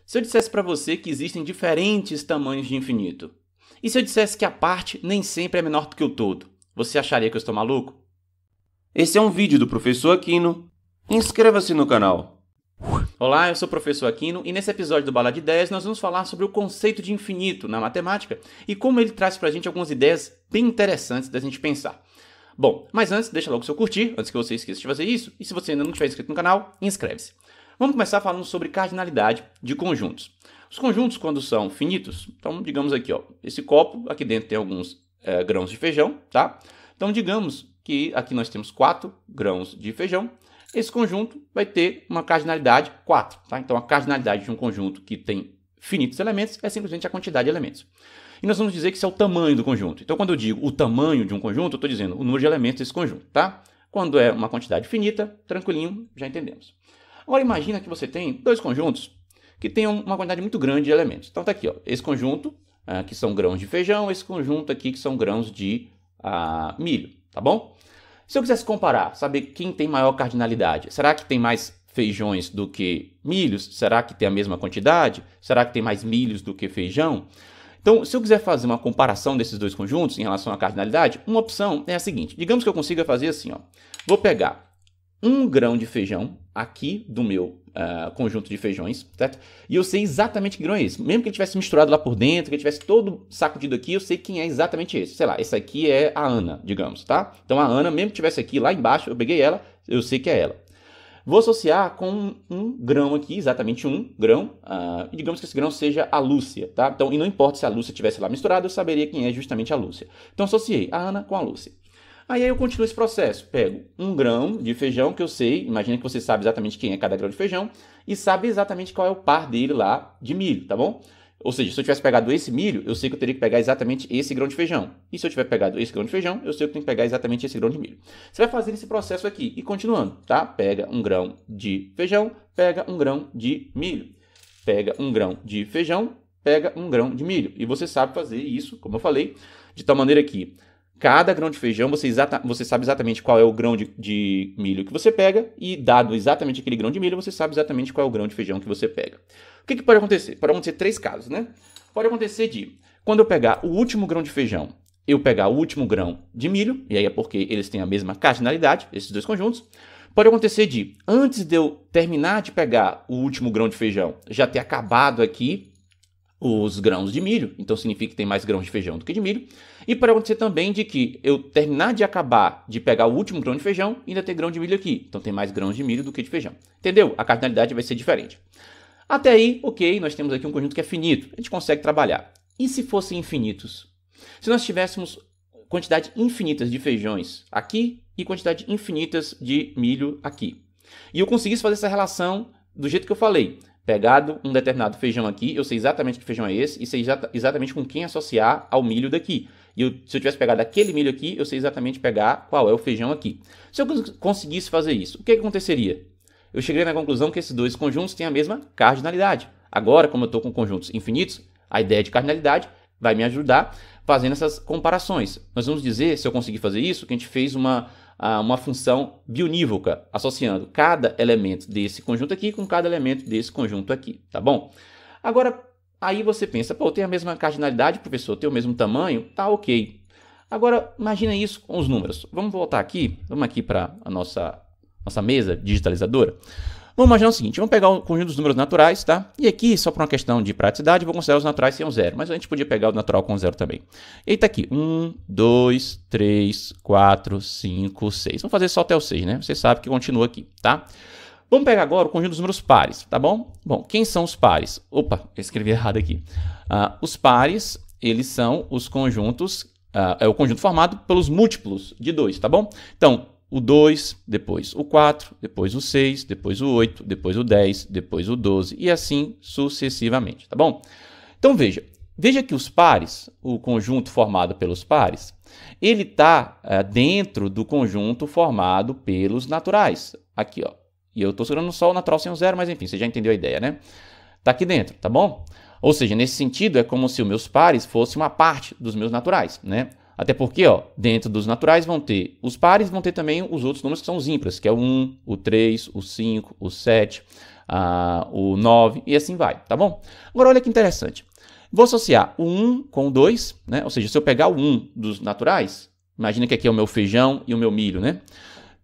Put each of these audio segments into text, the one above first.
Se eu dissesse para você que existem diferentes tamanhos de infinito, e se eu dissesse que a parte nem sempre é menor do que o todo, você acharia que eu estou maluco? Esse é um vídeo do Professor Aquino. Inscreva-se no canal. Olá, eu sou o Professor Aquino e nesse episódio do Bala de Ideias nós vamos falar sobre o conceito de infinito na matemática e como ele traz para a gente algumas ideias bem interessantes da gente pensar. Bom, mas antes, deixa logo o seu curtir, antes que você esqueça de fazer isso, e se você ainda não estiver inscrito no canal, inscreve-se. Vamos começar falando sobre cardinalidade de conjuntos. Os conjuntos, quando são finitos, então digamos aqui, ó, esse copo, aqui dentro tem alguns grãos de feijão, tá? Então digamos que aqui nós temos 4 grãos de feijão, esse conjunto vai ter uma cardinalidade 4, tá? Então a cardinalidade de um conjunto que tem finitos elementos é simplesmente a quantidade de elementos. E nós vamos dizer que isso é o tamanho do conjunto. Então quando eu digo o tamanho de um conjunto, eu estou dizendo o número de elementos desse conjunto, tá? Quando é uma quantidade finita, tranquilinho, já entendemos. Agora imagina que você tem dois conjuntos que tenham uma quantidade muito grande de elementos. Então tá aqui, ó, esse conjunto que são grãos de feijão, esse conjunto aqui que são grãos de milho, tá bom? Se eu quisesse comparar, saber quem tem maior cardinalidade, será que tem mais feijões do que milhos? Será que tem a mesma quantidade? Será que tem mais milhos do que feijão? Então, se eu quiser fazer uma comparação desses dois conjuntos em relação à cardinalidade, uma opção é a seguinte. Digamos que eu consiga fazer assim, ó. Vou pegar um grão de feijão aqui do meu conjunto de feijões, certo? E eu sei exatamente que grão é esse. Mesmo que ele tivesse misturado lá por dentro, que ele tivesse todo sacudido aqui, eu sei quem é exatamente esse. Sei lá, esse aqui é a Ana, digamos, tá? Então a Ana, mesmo que tivesse aqui lá embaixo, eu peguei ela, eu sei que é ela. Vou associar com um grão aqui, exatamente um grão, e digamos que esse grão seja a Lúcia, tá? Então, e não importa se a Lúcia tivesse lá misturada, eu saberia quem é justamente a Lúcia. Então associei a Ana com a Lúcia. Aí eu continuo esse processo, pego um grão de feijão que eu sei, imagina que você sabe exatamente quem é cada grão de feijão, e sabe exatamente qual é o par dele lá de milho, tá bom? Ou seja, se eu tivesse pegado esse milho, eu sei que eu teria que pegar exatamente esse grão de feijão. E se eu tiver pegado esse grão de feijão, eu sei que eu tenho que pegar exatamente esse grão de milho. Você vai fazer esse processo aqui e continuando, tá? Pega um grão de feijão, pega um grão de milho. Pega um grão de feijão, pega um grão de milho. E você sabe fazer isso, como eu falei, de tal maneira que cada grão de feijão, você sabe exatamente qual é o grão de milho que você pega e, dado exatamente aquele grão de milho, você sabe exatamente qual é o grão de feijão que você pega. O que pode acontecer? Pode acontecer 3 casos, né? Pode acontecer de, quando eu pegar o último grão de feijão, eu pegar o último grão de milho, e aí é porque eles têm a mesma cardinalidade, esses dois conjuntos. Pode acontecer de, antes de eu terminar de pegar o último grão de feijão, já ter acabado aqui os grãos de milho, então significa que tem mais grãos de feijão do que de milho. E pode acontecer também de que eu terminar de acabar de pegar o último grão de feijão e ainda ter grão de milho aqui. Então tem mais grãos de milho do que de feijão. Entendeu? A cardinalidade vai ser diferente. Até aí, ok, nós temos aqui um conjunto que é finito. A gente consegue trabalhar. E se fossem infinitos? Se nós tivéssemos quantidade infinitas de feijões aqui e quantidade infinitas de milho aqui. E eu conseguisse fazer essa relação do jeito que eu falei. Pegado um determinado feijão aqui, eu sei exatamente que feijão é esse e sei exatamente com quem associar ao milho daqui. E se eu tivesse pegado aquele milho aqui, eu sei exatamente pegar qual é o feijão aqui. Se eu conseguisse fazer isso, o que aconteceria? Eu chegaria na conclusão que esses dois conjuntos têm a mesma cardinalidade. Agora, como eu estou com conjuntos infinitos, a ideia de cardinalidade vai me ajudar fazendo essas comparações. Nós vamos dizer, se eu conseguir fazer isso, que a gente fez uma função bionívoca, associando cada elemento desse conjunto aqui com cada elemento desse conjunto aqui, tá bom? Agora, aí você pensa, pô, tem a mesma cardinalidade, professor, tem o mesmo tamanho, tá ok. Agora, imagina isso com os números. Vamos voltar aqui, vamos aqui para a nossa mesa digitalizadora. Vamos imaginar o seguinte, vamos pegar o conjunto dos números naturais, tá? E aqui, só por uma questão de praticidade, vou considerar os naturais sem o zero, mas a gente podia pegar o natural com zero também. E aí tá aqui, 1, 2, 3, 4, 5, 6. Vamos fazer só até o 6, né? Você sabe que continua aqui, tá? Vamos pegar agora o conjunto dos números pares, tá bom? Bom, quem são os pares? Opa, eu escrevi errado aqui. Os pares, eles são os conjuntos, é o conjunto formado pelos múltiplos de 2, tá bom? Então, o 2, depois o 4, depois o 6, depois o 8, depois o 10, depois o 12 e assim sucessivamente, tá bom? Então veja que os pares, o conjunto formado pelos pares, ele está dentro do conjunto formado pelos naturais. Aqui, ó. E eu estou segurando só o natural sem o zero, mas enfim, você já entendeu a ideia, né? Está aqui dentro, tá bom? Ou seja, nesse sentido é como se os meus pares fossem uma parte dos meus naturais, né? Até porque, ó, dentro dos naturais vão ter os pares, vão ter também os outros números que são os ímpares, que é o 1, o 3, o 5, o 7, o 9 e assim vai, tá bom? Agora olha que interessante. Vou associar o 1 com o 2, né? Ou seja, se eu pegar o 1 dos naturais, imagina que aqui é o meu feijão e o meu milho, né?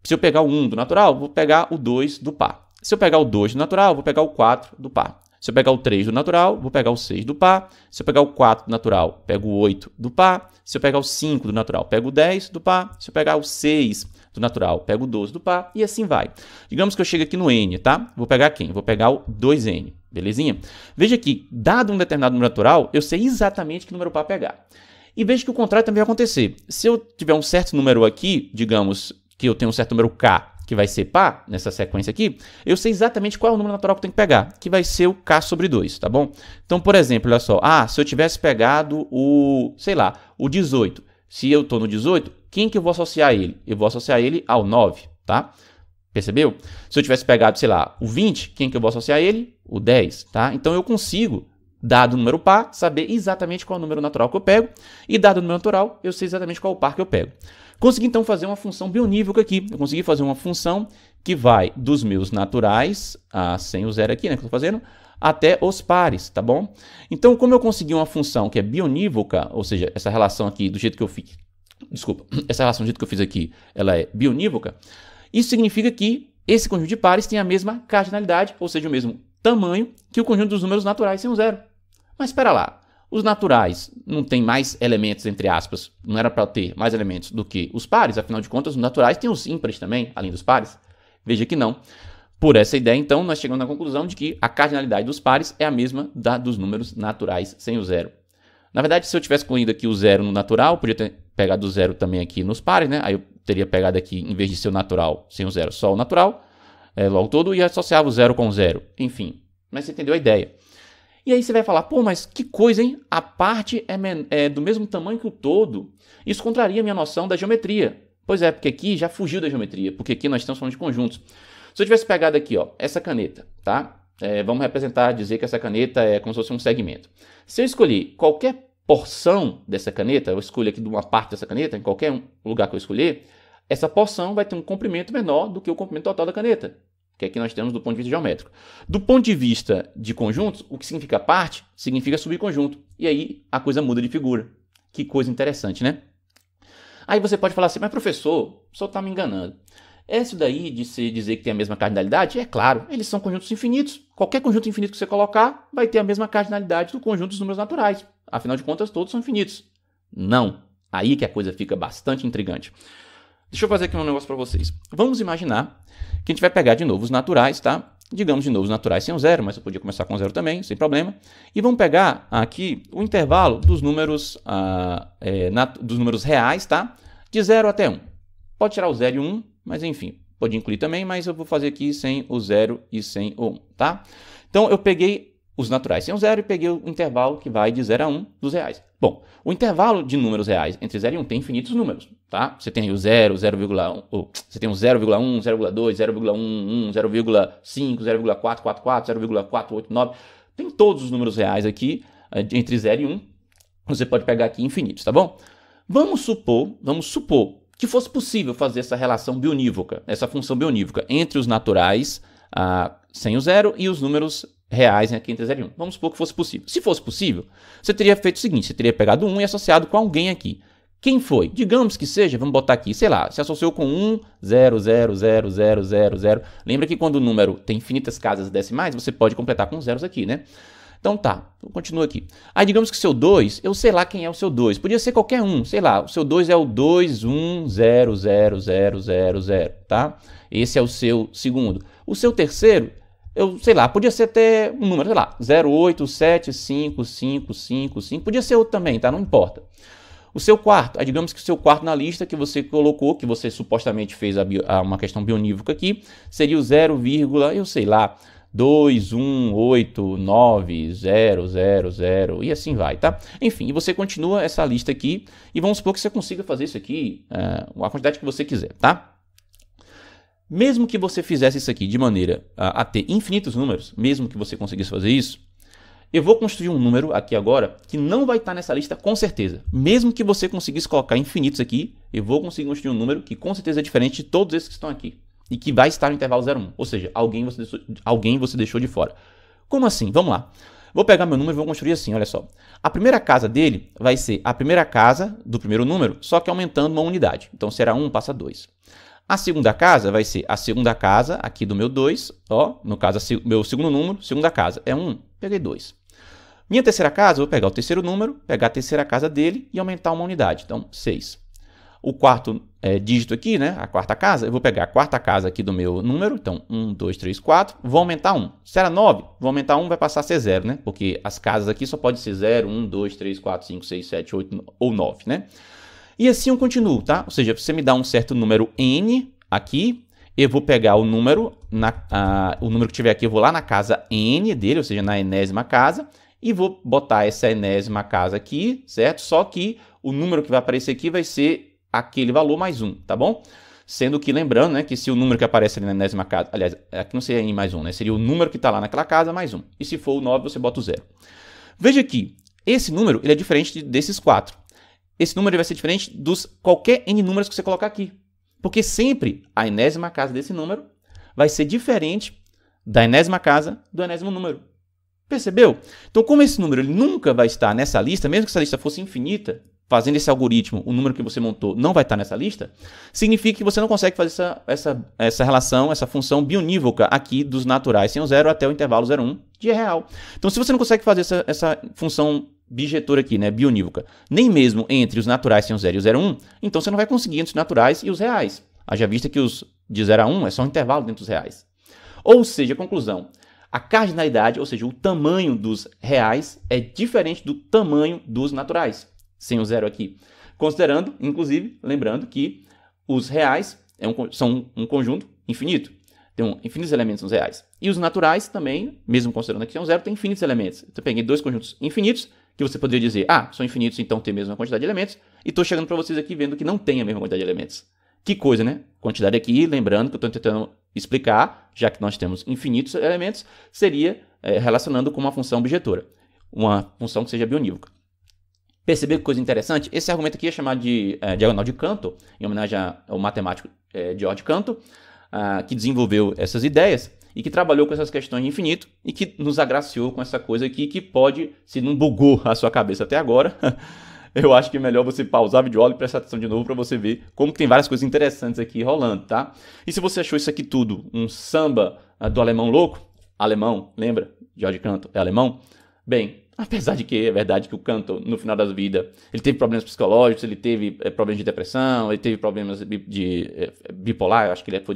Se eu pegar o 1 do natural, vou pegar o 2 do par. Se eu pegar o 2 do natural, vou pegar o 4 do par. Se eu pegar o 3 do natural, vou pegar o 6 do par. Se eu pegar o 4 do natural, pego o 8 do par. Se eu pegar o 5 do natural, pego o 10 do par. Se eu pegar o 6 do natural, pego o 12 do par e assim vai. Digamos que eu chego aqui no N, tá? Vou pegar quem? Vou pegar o 2N, belezinha? Veja que, dado um determinado número natural, eu sei exatamente que número par pegar. E veja que o contrário também vai acontecer. Se eu tiver um certo número aqui, digamos que eu tenho um certo número K, que vai ser par, nessa sequência aqui, eu sei exatamente qual é o número natural que eu tenho que pegar, que vai ser o K sobre 2, tá bom? Então, por exemplo, olha só, se eu tivesse pegado o 18, se eu estou no 18, quem que eu vou associar a ele? Eu vou associar ele ao 9, tá? Percebeu? Se eu tivesse pegado, o 20, quem que eu vou associar a ele? O 10, tá? Então, eu consigo, dado o número par, saber exatamente qual é o número natural que eu pego, e dado o número natural, eu sei exatamente qual é o par que eu pego. Consegui, então, fazer uma função bionívoca aqui. Eu consegui fazer uma função que vai dos meus naturais, sem o zero aqui, né, que eu estou fazendo, até os pares, tá bom? Então, como eu consegui uma função que é bionívoca, ou seja, essa relação aqui do jeito que eu fiz, essa relação do jeito que eu fiz aqui, ela é bionívoca, isso significa que esse conjunto de pares tem a mesma cardinalidade, ou seja, o mesmo tamanho que o conjunto dos números naturais sem o zero. Mas espera lá. Os naturais não têm mais elementos, entre aspas, não era para ter mais elementos do que os pares, afinal de contas, os naturais têm os ímpares também, além dos pares. Veja que não. Por essa ideia, então, nós chegamos na conclusão de que a cardinalidade dos pares é a mesma da dos números naturais sem o zero. Na verdade, se eu tivesse incluído aqui o zero no natural, podia ter pegado o zero também aqui nos pares, né? Aí eu teria pegado aqui, em vez de ser o natural sem o zero, só o natural, logo todo, e associava o zero com o zero. Enfim, mas você entendeu a ideia. E aí você vai falar, pô, mas que coisa, hein? A parte é do mesmo tamanho que o todo. Isso contraria a minha noção da geometria. Pois é, porque aqui já fugiu da geometria, porque aqui nós estamos falando de conjuntos. Se eu tivesse pegado aqui, essa caneta, tá? Vamos dizer que essa caneta é como se fosse um segmento. Se eu escolher qualquer porção dessa caneta, eu escolho aqui de uma parte dessa caneta, em qualquer lugar que eu escolher, essa porção vai ter um comprimento menor do que o comprimento total da caneta. Que aqui nós temos do ponto de vista geométrico. Do ponto de vista de conjuntos, o que significa parte, significa subconjunto. E aí a coisa muda de figura. Que coisa interessante, né? Aí você pode falar assim, mas professor, o senhor está me enganando. Isso daí de se dizer que tem a mesma cardinalidade, é claro, eles são conjuntos infinitos. Qualquer conjunto infinito que você colocar vai ter a mesma cardinalidade do conjunto dos números naturais. Afinal de contas, todos são infinitos. Não. Aí que a coisa fica bastante intrigante. Deixa eu fazer aqui um negócio para vocês. Vamos imaginar que a gente vai pegar de novo os naturais, tá? Digamos de novo os naturais sem o zero, mas eu podia começar com zero também, sem problema. E vamos pegar aqui o intervalo dos números, dos números reais, tá? De 0 até 1. Pode tirar o 0 e o 1, mas enfim, pode incluir também, mas eu vou fazer aqui sem o 0 e sem o 1, tá? Então eu peguei os naturais sem o zero e peguei o intervalo que vai de 0 a 1 dos reais. Bom, o intervalo de números reais entre 0 e 1 tem infinitos números, tá? Você tem o 0, 0,1, você tem o 0,1, 0,2, 0,11, 0,5, 0,444, 0,489. Tem todos os números reais aqui, entre 0 e 1. Você pode pegar aqui infinitos, tá bom? Vamos supor que fosse possível fazer essa relação bionívoca, essa função bionívoca entre os naturais sem o zero e os números reais aqui entre 0 e 1. Vamos supor que fosse possível. Se fosse possível, você teria feito o seguinte, você teria pegado 1 e associado com alguém aqui. Quem foi? Digamos que seja, vamos botar aqui, sei lá, se associou com 1, 0, 0, 0, 0, 0, 0. Lembra que quando o número tem infinitas casas decimais, você pode completar com zeros aqui, né? Então tá, continua aqui. Aí digamos que o seu 2, eu sei lá quem é o seu 2. Podia ser qualquer um, sei lá, o seu 2 é o 2, 1, 0, 0, 0, 0, 0, tá? Esse é o seu segundo. O seu terceiro, eu sei lá, podia ser até um número, sei lá, 08, 7, 5, 5, 5, 5, podia ser outro também, tá? Não importa. O seu quarto, aí digamos que o seu quarto na lista que você colocou, que você supostamente fez uma questão bionívoca aqui, seria o 0, eu sei lá, 2, 1, 8, 9, 0, 0, 0 e assim vai, tá? Enfim, e você continua essa lista aqui e vamos supor que você consiga fazer isso aqui, a quantidade que você quiser, tá? Mesmo que você fizesse isso aqui de maneira a ter infinitos números, mesmo que você conseguisse fazer isso, eu vou construir um número aqui agora que não vai estar nessa lista com certeza. Mesmo que você conseguisse colocar infinitos aqui, eu vou conseguir construir um número que com certeza é diferente de todos esses que estão aqui. e que vai estar no intervalo 0, 1. Ou seja, alguém você deixou de fora. Como assim? Vamos lá. Vou pegar meu número e vou construir assim, olha só. A primeira casa dele vai ser a primeira casa do primeiro número, só que aumentando uma unidade. Então, se era 1, passa 2. A segunda casa vai ser a segunda casa aqui do meu 2, ó, no caso, meu segundo número, segunda casa é 1, peguei 2. Minha terceira casa, eu vou pegar o terceiro número, pegar a terceira casa dele e aumentar uma unidade, então 6. O quarto dígito aqui, né, a quarta casa, eu vou pegar a quarta casa aqui do meu número, então 1, 2, 3, 4, vou aumentar 1. Se era 9, vou aumentar 1, vai passar a ser 0, né, porque as casas aqui só pode ser 0, 1, 2, 3, 4, 5, 6, 7, 8 ou 9, né. E assim eu continuo, tá? Ou seja, você me dá um certo número n aqui, eu vou pegar o número, o número que tiver aqui, eu vou lá na casa n dele, ou seja, na enésima casa, e vou botar essa enésima casa aqui, certo? Só que o número que vai aparecer aqui vai ser aquele valor mais 1, tá bom? Sendo que, lembrando, né, que se o número que aparece ali na enésima casa, aliás, aqui não seria n mais 1, né? Seria o número que está lá naquela casa mais 1. E se for o 9, você bota o 0. Veja aqui, esse número ele é diferente desses 4. Esse número vai ser diferente dos qualquer n números que você colocar aqui. Porque sempre a enésima casa desse número vai ser diferente da enésima casa do enésimo número. Percebeu? Então, como esse número ele nunca vai estar nessa lista, mesmo que essa lista fosse infinita, fazendo esse algoritmo, o número que você montou não vai estar nessa lista, significa que você não consegue fazer essa relação, essa função bionívoca aqui dos naturais sem o 0 até o intervalo 0, 1 de real. Então, se você não consegue fazer essa função bijetora aqui, né, bionívoca, nem mesmo entre os naturais sem o 0 e o 0, 1, então você não vai conseguir entre os naturais e os reais. Haja vista que os de 0 a 1 é só um intervalo dentro dos reais. Ou seja, conclusão, a cardinalidade, ou seja, o tamanho dos reais é diferente do tamanho dos naturais, sem o 0 aqui. Considerando, inclusive, lembrando que os reais são um conjunto infinito. Tem infinitos elementos nos reais. E os naturais também, mesmo considerando aqui que é um 0, tem infinitos elementos. Então, eu peguei dois conjuntos infinitos, que você poderia dizer, são infinitos, então tem a mesma quantidade de elementos, e estou chegando para vocês aqui vendo que não tem a mesma quantidade de elementos. Que coisa, né? Quantidade aqui, lembrando que eu estou tentando explicar, já que nós temos infinitos elementos, seria relacionando com uma função objetora, uma função que seja bionívoca. Percebeu que coisa interessante? Esse argumento aqui é chamado de diagonal de Cantor, em homenagem ao matemático George Cantor, que desenvolveu essas ideias, e que trabalhou com essas questões de infinito e que nos agraciou com essa coisa aqui que pode, se não bugou a sua cabeça até agora, eu acho que é melhor você pausar o vídeo e prestar atenção de novo para você ver como que tem várias coisas interessantes aqui rolando, tá? E se você achou isso aqui tudo um samba do alemão louco, alemão, lembra? George Cantor é alemão? Bem, apesar de que é verdade que o Cantor, no final da vida, ele teve problemas psicológicos, ele teve problemas de depressão, ele teve problemas de bipolar, eu acho que ele foi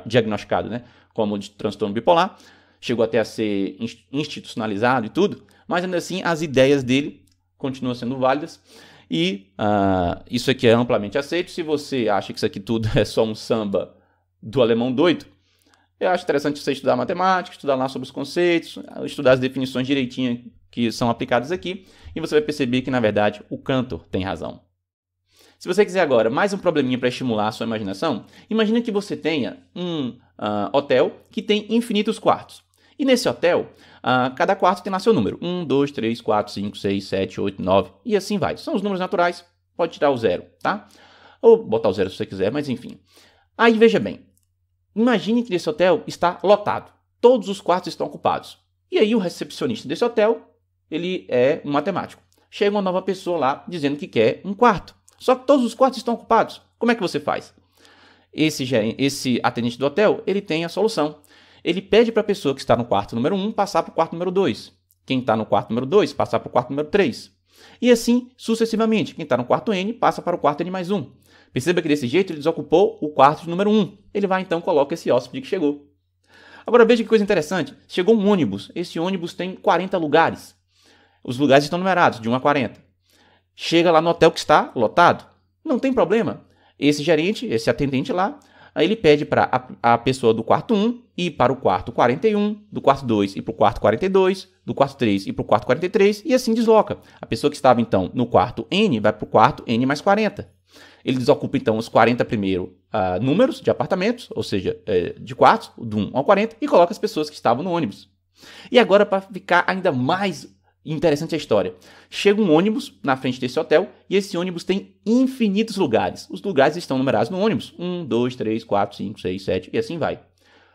diagnosticado, né, como de transtorno bipolar, chegou até a ser institucionalizado e tudo, mas ainda assim as ideias dele continuam sendo válidas e isso aqui é amplamente aceito. Se você acha que isso aqui tudo é só um samba do alemão doido, eu acho interessante você estudar matemática, estudar lá sobre os conceitos, estudar as definições direitinho que são aplicadas aqui, e você vai perceber que, na verdade, o Cantor tem razão. Se você quiser agora mais um probleminha para estimular a sua imaginação, imagine que você tenha um hotel que tem infinitos quartos. E nesse hotel, cada quarto tem lá seu número. 1, 2, 3, 4, 5, 6, 7, 8, 9, e assim vai. São os números naturais, pode tirar o 0, tá? Ou botar o 0 se você quiser, mas enfim. Aí, veja bem. Imagine que esse hotel está lotado. Todos os quartos estão ocupados. E aí o recepcionista desse hotel, ele é um matemático. Chega uma nova pessoa lá dizendo que quer um quarto. Só que todos os quartos estão ocupados. Como é que você faz? Esse atendente do hotel, ele tem a solução. Ele pede para a pessoa que está no quarto número 1 passar para o quarto número 2. Quem está no quarto número 2 passar para o quarto número 3. E assim sucessivamente. Quem está no quarto N passa para o quarto N mais 1. Perceba que desse jeito ele desocupou o quarto número 1. Ele vai então coloca esse hóspede que chegou. Agora veja que coisa interessante. Chegou um ônibus. Esse ônibus tem 40 lugares. Os lugares estão numerados, de 1 a 40. Chega lá no hotel que está lotado. Não tem problema. Esse gerente, esse atendente lá, aí ele pede para a pessoa do quarto 1 ir para o quarto 41, do quarto 2 ir para o quarto 42, do quarto 3 ir para o quarto 43 e assim desloca. A pessoa que estava então no quarto N vai para o quarto N mais 40. Ele desocupa, então, os 40 primeiro números de apartamentos, ou seja, de quartos, do 1 ao 40, e coloca as pessoas que estavam no ônibus. E agora, para ficar ainda mais interessante a história. Chega um ônibus na frente desse hotel e esse ônibus tem infinitos lugares. Os lugares estão numerados no ônibus. 1, 2, 3, 4, 5, 6, 7 e assim vai.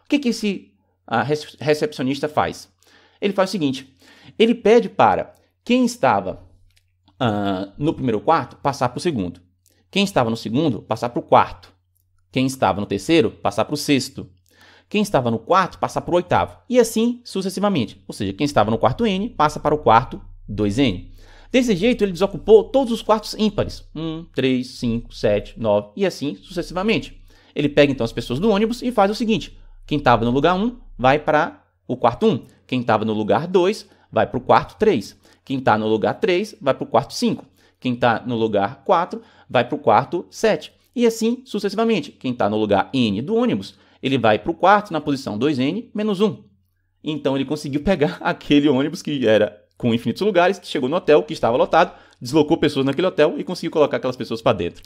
O que esse recepcionista faz? Ele faz o seguinte, ele pede para quem estava no primeiro quarto passar para o segundo. Quem estava no segundo, passar para o quarto. Quem estava no terceiro, passar para o sexto. Quem estava no quarto, passa para o oitavo. E assim sucessivamente. Ou seja, quem estava no quarto N, passa para o quarto 2N. Desse jeito, ele desocupou todos os quartos ímpares. 1, 3, 5, 7, 9 e assim sucessivamente. Ele pega então as pessoas do ônibus e faz o seguinte. Quem estava no lugar 1, vai para o quarto 1. Quem estava no lugar 2, vai para o quarto 3. Quem está no lugar 3, vai para o quarto 5. Quem está no lugar 4, vai para o quarto 7. E assim sucessivamente. Quem está no lugar N do ônibus, ele vai para o quarto na posição 2N menos 1. Então ele conseguiu pegar aquele ônibus que era com infinitos lugares, que chegou no hotel, que estava lotado, deslocou pessoas naquele hotel e conseguiu colocar aquelas pessoas para dentro.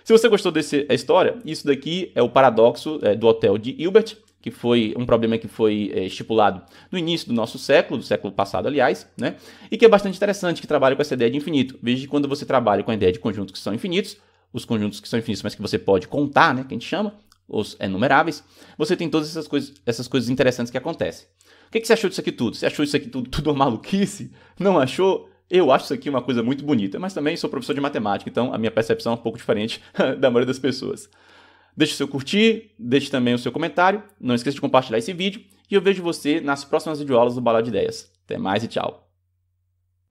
Se você gostou dessa história, isso daqui é o paradoxo do hotel de Hilbert, que foi um problema que foi estipulado no início do nosso século, do século passado, aliás, né? E que é bastante interessante, que trabalha com essa ideia de infinito. Veja que quando você trabalha com a ideia de conjuntos que são infinitos, os conjuntos que são infinitos, mas que você pode contar, né, que a gente chama, os enumeráveis, você tem todas essas coisas interessantes que acontecem. O que você achou disso aqui tudo? Você achou isso aqui tudo uma maluquice? Não achou? Eu acho isso aqui uma coisa muito bonita, mas também sou professor de matemática, então a minha percepção é um pouco diferente da maioria das pessoas. Deixe o seu curtir, deixe também o seu comentário, não esqueça de compartilhar esse vídeo e eu vejo você nas próximas videoaulas do Bala de Ideias. Até mais e tchau!